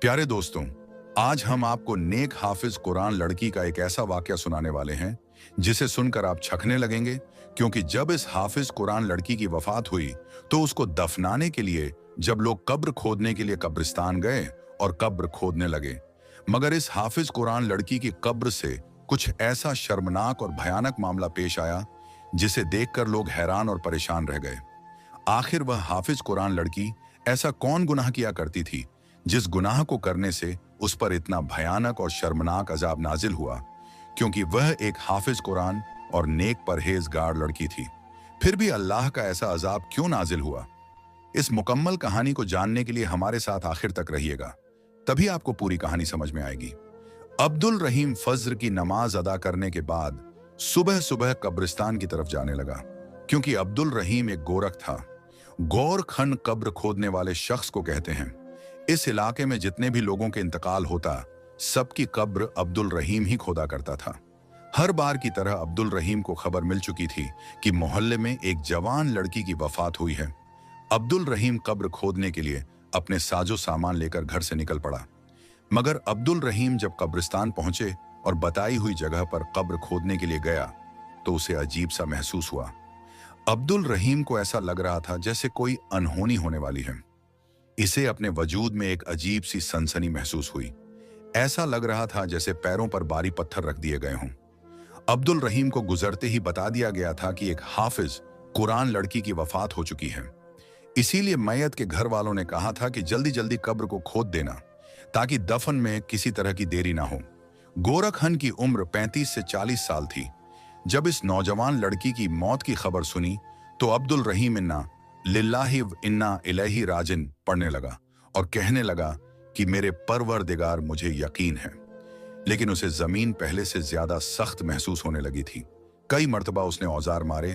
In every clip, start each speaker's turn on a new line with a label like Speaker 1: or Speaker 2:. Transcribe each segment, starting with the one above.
Speaker 1: प्यारे दोस्तों, आज हम आपको नेक हाफिज कुरान लड़की का एक ऐसा वाकया सुनाने वाले हैं जिसे सुनकर आप छकने लगेंगे, क्योंकि जब इस हाफिज कुरान लड़की की वफात हुई तो उसको दफनाने के लिए जब लोग कब्र खोदने के लिए कब्रिस्तान गए और कब्र खोदने लगे, मगर इस हाफिज कुरान लड़की की कब्र से कुछ ऐसा शर्मनाक और भयानक मामला पेश आया जिसे देखकर लोग हैरान और परेशान रह गए। आखिर वह हाफिज कुरान लड़की ऐसा कौन गुनाह किया करती थी जिस गुनाह को करने से उस पर इतना भयानक और शर्मनाक अजाब नाजिल हुआ, क्योंकि वह एक हाफिज कुरान और नेक परहेजगार लड़की थी। फिर भी अल्लाह का ऐसा अजाब क्यों नाजिल हुआ? इस मुकम्मल कहानी को जानने के लिए हमारे साथ आखिर तक रहिएगा, तभी आपको पूरी कहानी समझ में आएगी। अब्दुल रहीम फज्र की नमाज अदा करने के बाद सुबह सुबह कब्रिस्तान की तरफ जाने लगा, क्योंकि अब्दुल रहीम एक गोरख था। गौर खन कब्र खोदने वाले शख्स को कहते हैं। इस इलाके में जितने भी लोगों के इंतकाल होता, सबकी कब्र अब्दुल रहीम ही खोदा करता था। हर बार की तरह अब्दुल रहीम को खबर मिल चुकी थी कि मोहल्ले में एक जवान लड़की की वफात हुई है। अब्दुल रहीम कब्र खोदने के लिए अपने साजो सामान लेकर घर से निकल पड़ा, मगर अब्दुल रहीम जब कब्रिस्तान पहुंचे और बताई हुई जगह पर कब्र खोदने के लिए गया तो उसे अजीब सा महसूस हुआ। अब्दुल रहीम को ऐसा लग रहा था जैसे कोई अनहोनी होने वाली है। इसे अपने वजूद में एक अजीब सी सनसनी महसूस हुई। ऐसा लग रहा था जैसे पैरों पर भारी पत्थर रख दिए गए हों। अब्दुल रहीम को गुजरते ही बता दिया गया था कि एक हाफिज कुरान लड़की की वफात हो चुकी है। इसीलिए मैयत के घर वालों ने कहा था कि जल्दी जल्दी कब्र को खोद देना, ताकि दफन में किसी तरह की देरी ना हो। गोरखहन की उम्र 35 से 40 साल थी। जब इस नौजवान लड़की की मौत की खबर सुनी तो अब्दुल रहीम इन्ना लिल्लाहि व इन्ना इलैहि राजिन पढ़ने लगा और कहने लगा कि मेरे परवरदिगार, मुझे यकीन है। लेकिन उसे जमीन पहले से ज्यादा सख्त महसूस होने लगी थी। कई मर्तबा उसने औजार मारे,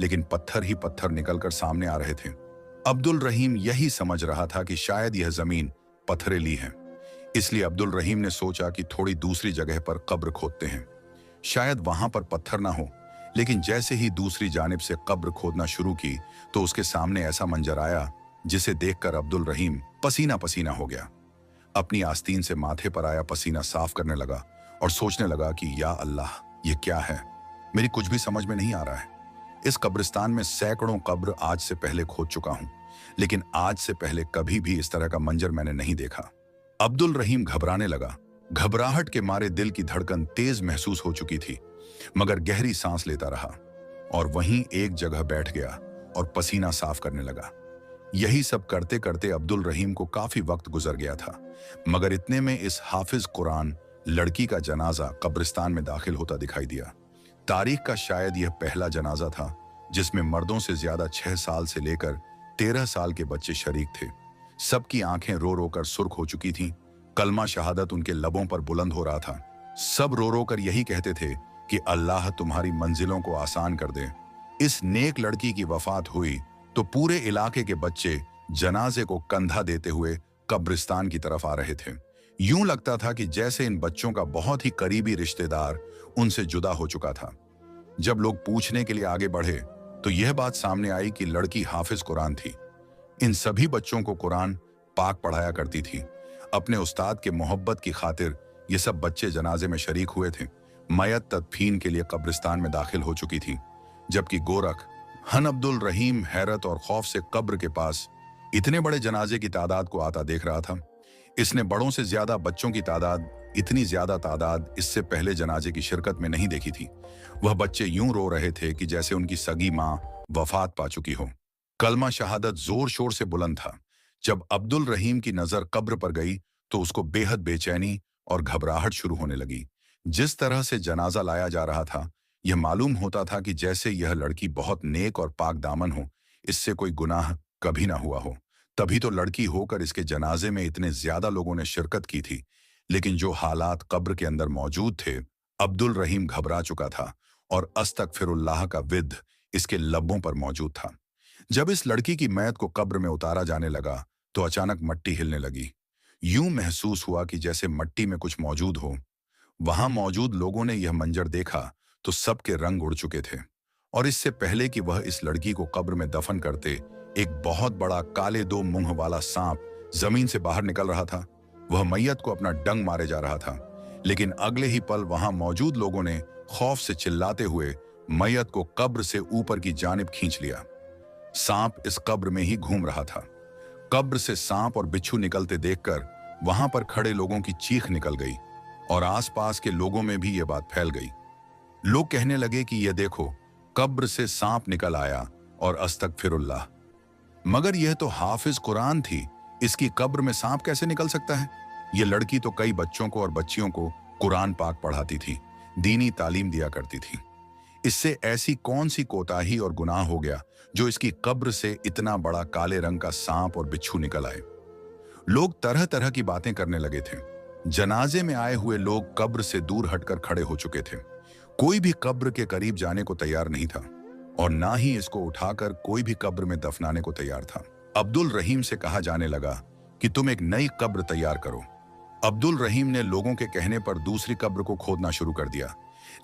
Speaker 1: लेकिन पत्थर ही पत्थर निकलकर सामने आ रहे थे। अब्दुल रहीम यही समझ रहा था कि शायद यह जमीन पथरेली है। इसलिए अब्दुल रहीम ने सोचा कि थोड़ी दूसरी जगह पर कब्र खोदते हैं, शायद वहां पर पत्थर ना हो। लेकिन जैसे ही दूसरी जानिब से कब्र खोदना शुरू की तो उसके सामने ऐसा मंजर आया जिसे देखकर अब्दुल रहीम पसीना पसीना हो गया। अपनी आस्तीन से माथे पर आया पसीना साफ करने लगा और सोचने लगा कि या अल्लाह, ये क्या है? मेरी कुछ भी समझ में नहीं आ रहा है। इस कब्रिस्तान में सैकड़ों कब्र आज से पहले खोद चुका हूं, लेकिन आज से पहले कभी भी इस तरह का मंजर मैंने नहीं देखा। अब्दुल रहीम घबराने लगा। घबराहट के मारे दिल की धड़कन तेज महसूस हो चुकी थी, मगर गहरी सांस लेता रहा और वहीं एक जगह बैठ गया और पसीना साफ करने लगा। यही सब करते करते अब्दुल रहीम को काफी वक्त गुजर गया था, मगर इतने में इस हाफिज कुरान लड़की का जनाजा कब्रिस्तान में दाखिल होता दिखाई दिया। तारीख का शायद यह पहला जनाजा था जिसमें मर्दों से ज्यादा 6 साल से लेकर 13 साल के बच्चे शरीक थे। सबकी आंखें रो रो कर सुर्ख हो चुकी थीं। कलमा शहादत उनके लबों पर बुलंद हो रहा था। सब रो रो कर यही कहते थे कि अल्लाह तुम्हारी मंजिलों को आसान कर दे। इस नेक लड़की की वफात हुई तो पूरे इलाके के बच्चे जनाजे को कंधा देते हुए कब्रिस्तान की तरफ आ रहे थे। यूं लगता था कि जैसे इन बच्चों का बहुत ही करीबी रिश्तेदार उनसे जुदा हो चुका था। जब लोग पूछने के लिए आगे बढ़े तो यह बात सामने आई कि लड़की हाफिज कुरान थी। इन सभी बच्चों को कुरान पाक पढ़ाया करती थी। अपने उस्ताद के मोहब्बत की खातिर ये सब बच्चे जनाजे में शरीक हुए थे। मैयत तदफीन के लिए कब्रिस्तान में दाखिल हो चुकी थी, जबकि गोरख हन अब्दुल रहीम हैरत और खौफ से कब्र के पास इतने बड़े जनाजे की तादाद को आता देख रहा था। इसने बड़ों से ज्यादा बच्चों की तादाद, इतनी ज्यादा तादाद इससे पहले जनाजे की शिरकत में नहीं देखी थी। वह बच्चे यूं रो रहे थे कि जैसे उनकी सगी मां वफात पा चुकी हो। कलमा शहादत जोर शोर से बुलंद था। जब अब्दुल रहीम की नजर कब्र पर गई तो उसको बेहद बेचैनी और घबराहट शुरू होने लगी। जिस तरह से जनाजा लाया जा रहा था, यह मालूम होता था कि जैसे यह लड़की बहुत नेक और पाक दामन हो, इससे कोई गुनाह कभी ना हुआ हो। तभी तो लड़की होकर इसके जनाजे में इतने ज्यादा लोगों ने शिरकत की थी। लेकिन जो हालात कब्र के अंदर मौजूद थे, अब्दुल रहीम घबरा चुका था और अस्तगफिरुल्लाह का विद इसके लबों पर मौजूद था। जब इस लड़की की मैयत को कब्र में उतारा जाने लगा तो अचानक मट्टी हिलने लगी। यूं महसूस हुआ कि जैसे मट्टी में कुछ मौजूद हो। वहां मौजूद लोगों ने यह मंजर देखा तो सबके रंग उड़ चुके थे, और इससे पहले कि वह इस लड़की को कब्र में दफन करते, एक बहुत बड़ा काले 2 मुंह वाला सांप जमीन से बाहर निकल रहा था। वह मैयत को अपना डंग मारे जा रहा था, लेकिन अगले ही पल वहां मौजूद लोगों ने खौफ से चिल्लाते हुए मैयत को कब्र से ऊपर की जानिब खींच लिया। सांप इस कब्र में ही घूम रहा था। कब्र से सांप और बिच्छू निकलते देखकर वहां पर खड़े लोगों की चीख निकल गई और आसपास के लोगों में भी यह बात फैल गई। लोग कहने लगे कि यह देखो, कब्र से सांप निकल आया और अस्तगफिरुल्लाह। मगर यह तो हाफिज कुरान थी, इसकी कब्र में सांप कैसे निकल सकता है? यह लड़की तो कई बच्चों को और बच्चियों को कुरान पाक पढ़ाती थी, दीनी तालीम दिया करती थी। इससे ऐसी कौन सी कोताही और गुनाह हो गया जो इसकी कब्र से इतना बड़ा काले रंग का सांप और बिच्छू निकल आए? लोग तरह तरह की बातें करने लगे थे। जनाजे में आए हुए लोग कब्र से दूर हटकर खड़े हो चुके थे। कोई भी कब्र के करीब जाने को तैयार नहीं था और ना ही इसको उठाकर कोई भी कब्र में दफनाने को तैयार था। अब्दुल रहीम से कहा जाने लगा कि तुम एक नई कब्र तैयार करो। अब्दुल रहीम ने लोगों के कहने पर दूसरी कब्र को खोदना शुरू कर दिया,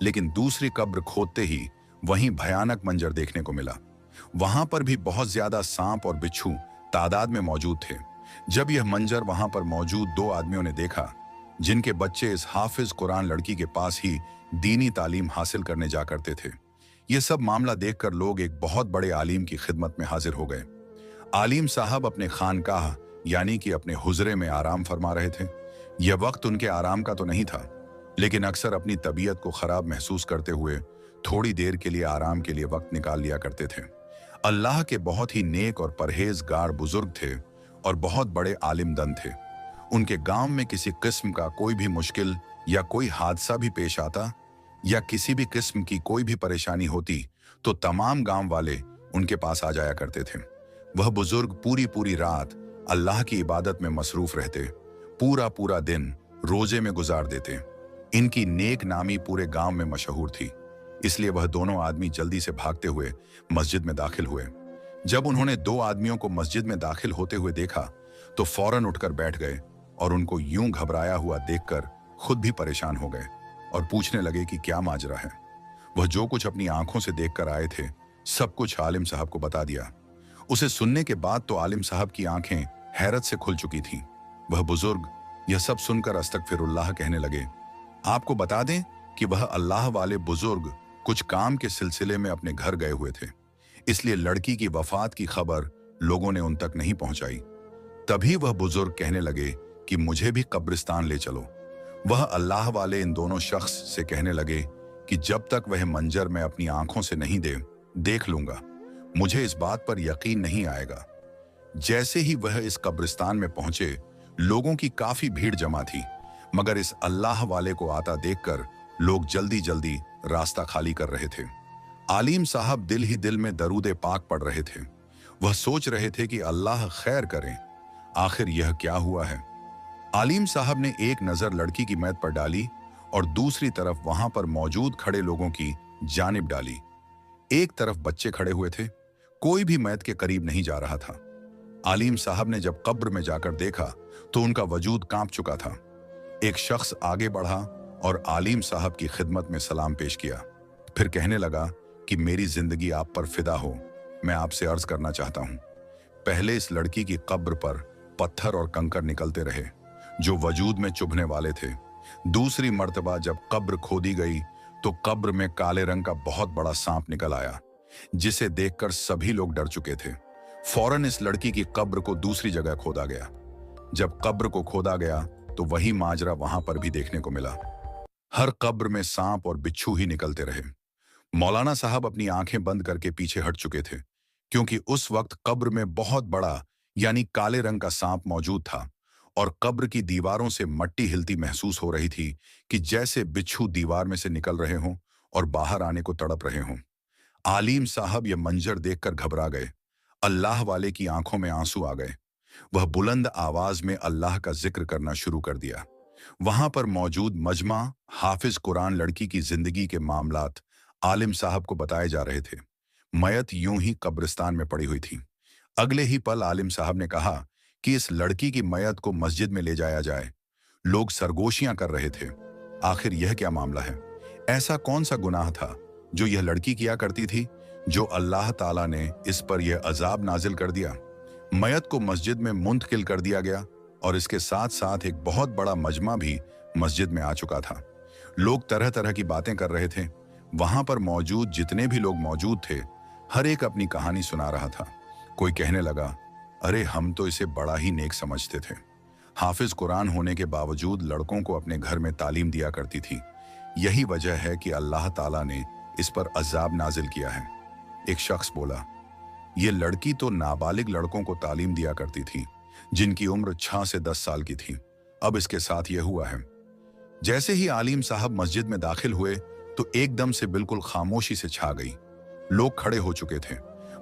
Speaker 1: लेकिन दूसरी कब्र खोदते ही वहीं भयानक मंजर देखने को मिला। वहां पर भी बहुत ज्यादा सांप और बिच्छू तादाद में मौजूद थे। जब यह मंजर वहां पर मौजूद दो आदमियों ने देखा, जिनके बच्चे इस हाफिज कुरान लड़की के पास ही दीनी तालीम हासिल करने जा करते थे, यह सब मामला देखकर लोग एक बहुत बड़े आलिम की खिदमत में हाजिर हो गए। आलिम साहब अपने खानकाह यानी कि अपने हुजरे में आराम फरमा रहे थे। यह वक्त उनके आराम का तो नहीं था, लेकिन अक्सर अपनी तबीयत को खराब महसूस करते हुए थोड़ी देर के लिए आराम के लिए वक्त निकाल लिया करते थे। अल्लाह के बहुत ही नेक और परहेजगार बुजुर्ग थे और बहुत बड़े आलिमदन थे। उनके गांव में किसी किस्म का कोई भी मुश्किल या कोई हादसा भी पेश आता या किसी भी किस्म की कोई भी परेशानी होती तो तमाम गांव वाले उनके पास आ जाया करते थे। वह बुजुर्ग पूरी पूरी रात अल्लाह की इबादत में मसरूफ रहते, पूरा पूरा दिन रोजे में गुजार देते। इनकी नेक नामी पूरे गांव में मशहूर थी, इसलिए वह दोनों आदमी जल्दी से भागते हुए मस्जिद में दाखिल हुए। जब उन्होंने दो आदमियों को मस्जिद में दाखिल होते हुए देखा तो फौरन उठकर बैठ गए और उनको यूं घबराया हुआ देखकर खुद भी परेशान हो गए और पूछने लगे कि क्या माजरा है। वह जो कुछ अपनी आंखों से देखकर आए थे सब कुछ आलिम साहब को बता दिया। उसे सुनने के बाद तो आलिम साहब की आंखें हैरत से खुल चुकी थीं। वह बुजुर्ग यह सब सुनकर अस्तगफिरुल्लाह कहने लगे। आपको बता दें कि वह अल्लाह वाले बुजुर्ग कुछ काम के सिलसिले में अपने घर गए हुए थे, इसलिए लड़की की वफात की खबर लोगों ने उन तक नहीं पहुंचाई। तभी वह बुजुर्ग कहने लगे कि मुझे भी कब्रिस्तान ले चलो। वह अल्लाह वाले इन दोनों शख्स से कहने लगे कि जब तक वह मंजर मैं अपनी आंखों से नहीं देख लूंगा, मुझे इस बात पर यकीन नहीं आएगा। जैसे ही वह इस कब्रिस्तान में पहुंचे, लोगों की काफी भीड़ जमा थी, मगर इस अल्लाह वाले को आता देखकर लोग जल्दी जल्दी रास्ता खाली कर रहे थे। आलिम साहब दिल ही दिल में दरूद पाक पढ़ रहे थे। वह सोच रहे थे कि अल्लाह खैर करें, आखिर यह क्या हुआ है। आलिम साहब ने एक नजर लड़की की मैत पर डाली और दूसरी तरफ वहां पर मौजूद खड़े लोगों की जानिब डाली। एक तरफ बच्चे खड़े हुए थे, कोई भी मैत के करीब नहीं जा रहा था। आलिम साहब ने जब कब्र में जाकर देखा तो उनका वजूद कांप चुका था। एक शख्स आगे बढ़ा और आलिम साहब की खिदमत में सलाम पेश किया, फिर कहने लगा कि मेरी जिंदगी आप पर फिदा हो, मैं आपसे अर्ज करना चाहता हूं। पहले इस लड़की की कब्र पर पत्थर और कंकर निकलते रहे जो वजूद में चुभने वाले थे। दूसरी मर्तबा जब कब्र खोदी गई तो कब्र में काले रंग का बहुत बड़ा सांप निकल आया, जिसे देखकर सभी लोग डर चुके थे। फौरन इस लड़की की कब्र को दूसरी जगह खोदा गया। जब कब्र को खोदा गया तो वही माजरा वहां पर भी देखने को मिला। हर कब्र में सांप और बिच्छू ही निकलते रहे। मौलाना साहब अपनी आंखें बंद करके पीछे हट चुके थे, क्योंकि उस वक्त कब्र में बहुत बड़ा यानी काले रंग का सांप मौजूद था और कब्र की दीवारों से मट्टी हिलती महसूस हो रही थी कि जैसे बिच्छू दीवार में से निकल रहे हों और बाहर आने को तड़प रहे हों। आलिम साहब यह मंजर देखकर घबरा गए। अल्लाह वाले की आंखों में आंसू आ गए। वह बुलंद आवाज में अल्लाह का जिक्र करना शुरू कर दिया। वहां पर मौजूद मजमा हाफिज कुरान लड़की की जिंदगी के मामलात आलिम साहब को बताए जा रहे थे। मयत यूं ही कब्रिस्तान में पड़ी हुई थी। अगले ही पल आलिम साहब ने कहा कि इस लड़की की मयत को मस्जिद में ले जाया जाए। लोग सरगोशियां कर रहे थे, आखिर यह क्या मामला है? ऐसा कौन सा गुनाह था जो यह लड़की किया करती थी, जो अल्लाह ताला ने इस पर यह अजाब नाजिल कर दिया? मयत को मस्जिद में मुंतकिल कर दिया गया और इसके साथ साथ एक बहुत बड़ा मजमा भी मस्जिद में आ चुका था। लोग तरह तरह की बातें कर रहे थे। वहां पर मौजूद जितने भी लोग मौजूद थे, हर एक अपनी कहानी सुना रहा था। कोई कहने लगा, अरे हम तो इसे बड़ा ही नेक समझते थे। हाफिज कुरान होने के बावजूद लड़कों को अपने घर में तालीम दिया करती थी। यही वजह है कि अल्लाह ताला ने इस पर अजाब नाजिल किया है। एक शख्स बोला, ये लड़की तो नाबालिग लड़कों को तालीम दिया करती थी, जिनकी उम्र 6 से 10 साल की थी। अब इसके साथ यह हुआ है। जैसे ही आलिम साहब मस्जिद में दाखिल हुए तो एकदम से बिल्कुल खामोशी से छा गई। लोग खड़े हो चुके थे।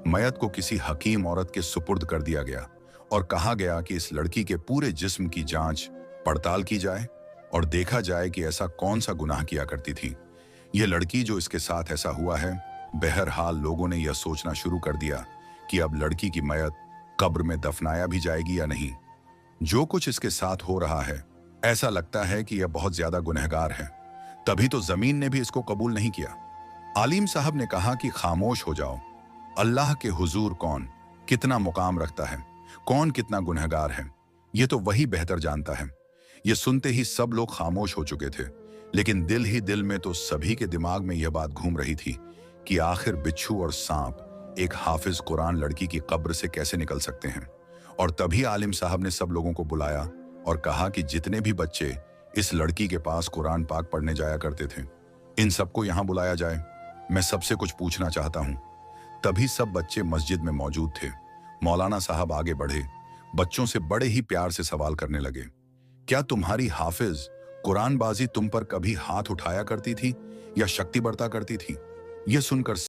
Speaker 1: मयत को किसी हकीम औरत के सुपुर्द कर दिया गया और कहा गया कि इस लड़की के पूरे जिस्म की जांच पड़ताल की जाए और देखा जाए कि ऐसा कौन सा गुनाह किया करती थी ये लड़की जो इसके साथ ऐसा हुआ है। बहरहाल लोगों ने यह सोचना शुरू कर दिया कि अब लड़की की मयत कब्र में दफनाया भी जाएगी या नहीं। जो कुछ इसके साथ हो रहा है, ऐसा लगता है कि यह बहुत ज्यादा गुनहगार है। तभी तो जमीन ने भी इसको कबूल नहीं किया। आलिम साहब ने कहा कि खामोश हो जाओ। अल्लाह के हुजूर कौन कितना मुकाम रखता है, कौन कितना गुनहगार है, ये तो वही बेहतर जानता है। ये सुनते ही सब लोग खामोश हो चुके थे, लेकिन दिल ही दिल में तो सभी के दिमाग में यह बात घूम रही थी कि आखिर बिच्छू और सांप एक हाफिज कुरान लड़की की कब्र से कैसे निकल सकते हैं। और तभी आलिम साहब ने सब लोगों को बुलाया और कहा कि जितने भी बच्चे इस लड़की के पास कुरान पाक पढ़ने जाया करते थे, इन सबको यहां बुलाया जाए। मैं सबसे कुछ पूछना चाहता हूं। तभी सब बच्चे मस्जिद में मौजूद थे। मौलाना साहब आगे बढ़े, बच्चों से बड़े ही प्यार से सवाल करने लगे, क्या तुम्हारी हाफिज कुरान बाजी तुम पर कभी हाथ उठाया करती थी या शक्ति बरता करती थी? यह सुनकर